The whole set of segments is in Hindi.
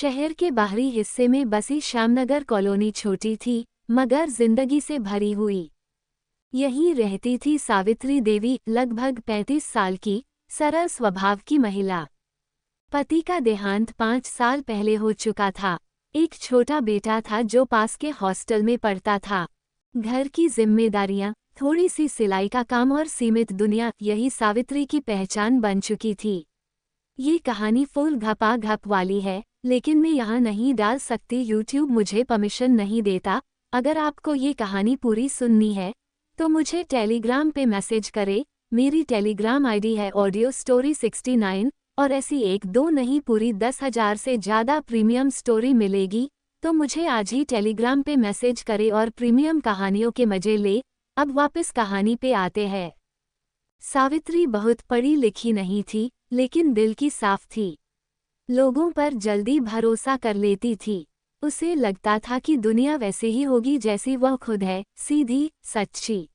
शहर के बाहरी हिस्से में बसी श्यामनगर कॉलोनी छोटी थी, मगर जिंदगी से भरी हुई। यहीं रहती थी सावित्री देवी, लगभग 35 साल की, सरल स्वभाव की महिला। पति का देहांत 5 साल पहले हो चुका था। एक छोटा बेटा था जो पास के हॉस्टल में पढ़ता था। घर की जिम्मेदारियां, थोड़ी सी सिलाई का काम और सीमित दुनिया, यही सावित्री की पहचान बन चुकी थी। ये कहानी फुल घपा-घप वाली है, लेकिन मैं यहाँ नहीं डाल सकती, यूट्यूब मुझे परमिशन नहीं देता। अगर आपको ये कहानी पूरी सुननी है तो मुझे टेलीग्राम पे मैसेज करें। मेरी टेलीग्राम आईडी है ऑडियो स्टोरी 69, और ऐसी 1-2 नहीं, पूरी 10,000 से ज़्यादा प्रीमियम स्टोरी मिलेगी। तो मुझे आज ही टेलीग्राम पे मैसेज करें और प्रीमियम कहानियों के मजे ले। अब वापस कहानी पे आते हैं। सावित्री बहुत पढ़ी लिखी नहीं थी, लेकिन दिल की साफ थी। लोगों पर जल्दी भरोसा कर लेती थी। उसे लगता था कि दुनिया वैसे ही होगी जैसी वह खुद है, सीधी, सच्ची।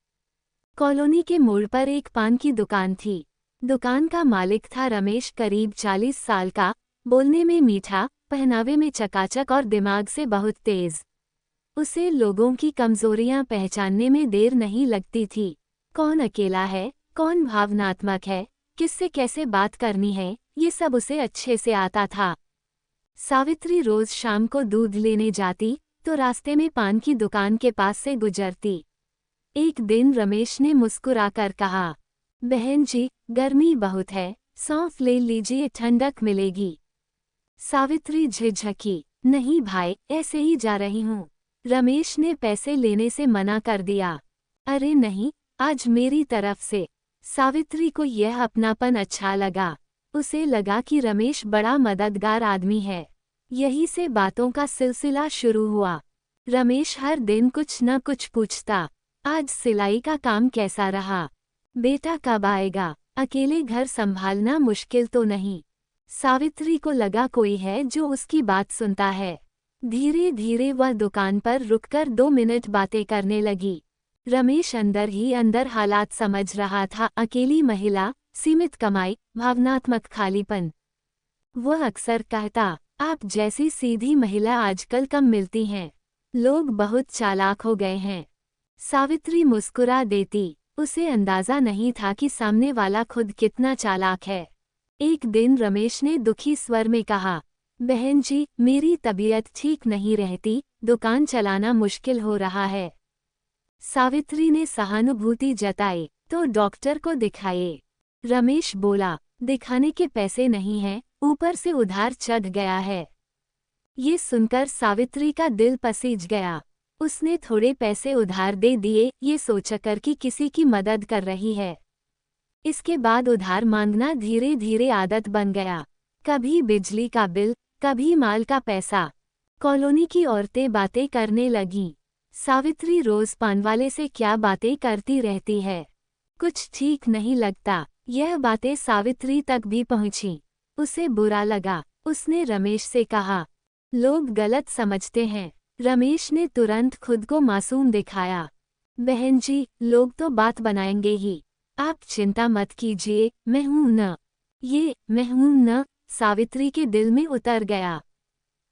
कॉलोनी के मोड़ पर एक पान की दुकान थी। दुकान का मालिक था रमेश, करीब 40 साल का, बोलने में मीठा, पहनावे में चकाचक और दिमाग से बहुत तेज। उसे लोगों की कमजोरियां पहचानने में देर नहीं लगती थी। कौन अकेला है, कौन भावनात्मक है, किससे कैसे बात करनी है, ये सब उसे अच्छे से आता था। सावित्री रोज शाम को दूध लेने जाती तो रास्ते में पान की दुकान के पास से गुजरती। एक दिन रमेश ने मुस्कुराकर कहा, बहन जी, गर्मी बहुत है, सौंफ ले लीजिए, ठंडक मिलेगी। सावित्री झिझकी, नहीं भाई, ऐसे ही जा रही हूँ। रमेश ने पैसे लेने से मना कर दिया। अरे नहीं, आज मेरी तरफ से। सावित्री को यह अपनापन अच्छा लगा। उसे लगा कि रमेश बड़ा मददगार आदमी है। यही से बातों का सिलसिला शुरू हुआ। रमेश हर दिन कुछ न कुछ पूछता। आज सिलाई का काम कैसा रहा? बेटा कब आएगा? अकेले घर संभालना मुश्किल तो नहीं? सावित्री को लगा कोई है जो उसकी बात सुनता है। धीरे धीरे वह दुकान पर रुककर 2 मिनट बातें करने लगी। रमेश अंदर ही अंदर हालात समझ रहा था। अकेली महिला, सीमित कमाई, भावनात्मक खालीपन। वह अक्सर कहता, आप जैसी सीधी महिला आजकल कम मिलती हैं। लोग बहुत चालाक हो गए हैं। सावित्री मुस्कुरा देती। उसे अंदाजा नहीं था कि सामने वाला खुद कितना चालाक है। एक दिन रमेश ने दुखी स्वर में कहा, बहन जी, मेरी तबीयत ठीक नहीं रहती, दुकान चलाना मुश्किल हो रहा है। सावित्री ने सहानुभूति जताई, तो डॉक्टर को दिखाइए। रमेश बोला, दिखाने के पैसे नहीं हैं, ऊपर से उधार चढ़ गया है। ये सुनकर सावित्री का दिल पसीज गया। उसने थोड़े पैसे उधार दे दिए, ये सोचकर कि किसी की मदद कर रही है। इसके बाद उधार मांगना धीरे धीरे आदत बन गया। कभी बिजली का बिल, कभी माल का पैसा। कॉलोनी की औरतें बातें करने लगीं। सावित्री रोज पानवाले से क्या बातें करती रहती है, कुछ ठीक नहीं लगता। यह बातें सावित्री तक भी पहुंची। उसे बुरा लगा। उसने रमेश से कहा, लोग गलत समझते हैं। रमेश ने तुरंत खुद को मासूम दिखाया। बहन जी, लोग तो बात बनाएंगे ही, आप चिंता मत कीजिए, मैं हूं न। ये मैं हूं न सावित्री के दिल में उतर गया।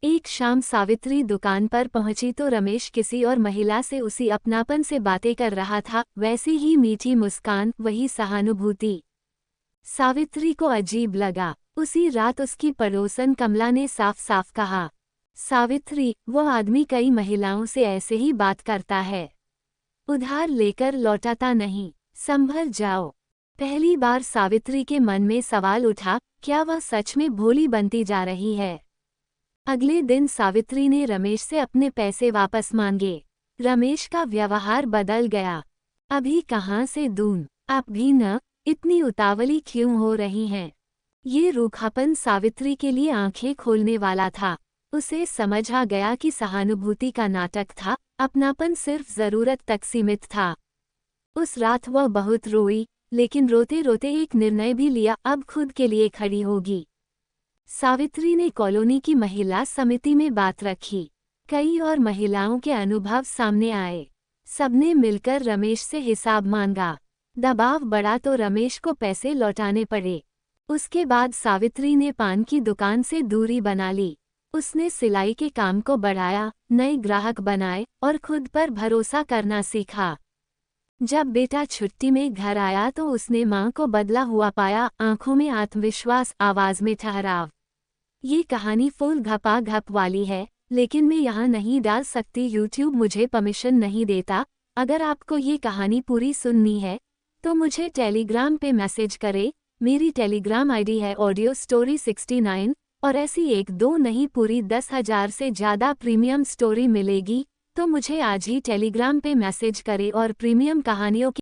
एक शाम सावित्री दुकान पर पहुंची तो रमेश किसी और महिला से उसी अपनापन से बातें कर रहा था। वैसी ही मीठी मुस्कान, वही सहानुभूति। सावित्री को अजीब लगा। उसी रात उसकी पड़ोसन कमला ने साफ साफ कहा, सावित्री, वह आदमी कई महिलाओं से ऐसे ही बात करता है। उधार लेकर लौटाता नहीं, संभल जाओ। पहली बार सावित्री के मन में सवाल उठा, क्या वह सच में भोली बनती जा रही है? अगले दिन सावित्री ने रमेश से अपने पैसे वापस मांगे। रमेश का व्यवहार बदल गया। अभी कहाँ से दूं? आप भी न, इतनी उतावली क्यों हो रही हैं? ये रूखापन सावित्री के लिए आंखें खोलने वाला था। उसे समझ आ गया कि सहानुभूति का नाटक था, अपनापन सिर्फ जरूरत तक सीमित था। उस रात वह बहुत रोई, लेकिन रोते रोते एक निर्णय भी लिया, अब खुद के लिए खड़ी होगी। सावित्री ने कॉलोनी की महिला समिति में बात रखी। कई और महिलाओं के अनुभव सामने आए। सबने मिलकर रमेश से हिसाब मांगा। दबाव बढ़ा तो रमेश को पैसे लौटाने पड़े। उसके बाद सावित्री ने पान की दुकान से दूरी बना ली। उसने सिलाई के काम को बढ़ाया, नए ग्राहक बनाए और खुद पर भरोसा करना सीखा। जब बेटा छुट्टी में घर आया तो उसने मां को बदला हुआ पाया, आंखों में आत्मविश्वास, आवाज में ठहराव। ये कहानी फुल घपा-घप वाली है, लेकिन मैं यहाँ नहीं डाल सकती, यूट्यूब मुझे परमिशन नहीं देता। अगर आपको ये कहानी पूरी सुननी है तो मुझे टेलीग्राम पे मैसेज करें। मेरी टेलीग्राम आईडी है ऑडियो स्टोरी 69 और ऐसी 1-2 नहीं, पूरी 10,000 से ज़्यादा प्रीमियम स्टोरी मिलेगी। तो मुझे आज ही टेलीग्राम पे मैसेज करें और प्रीमियम कहानियों की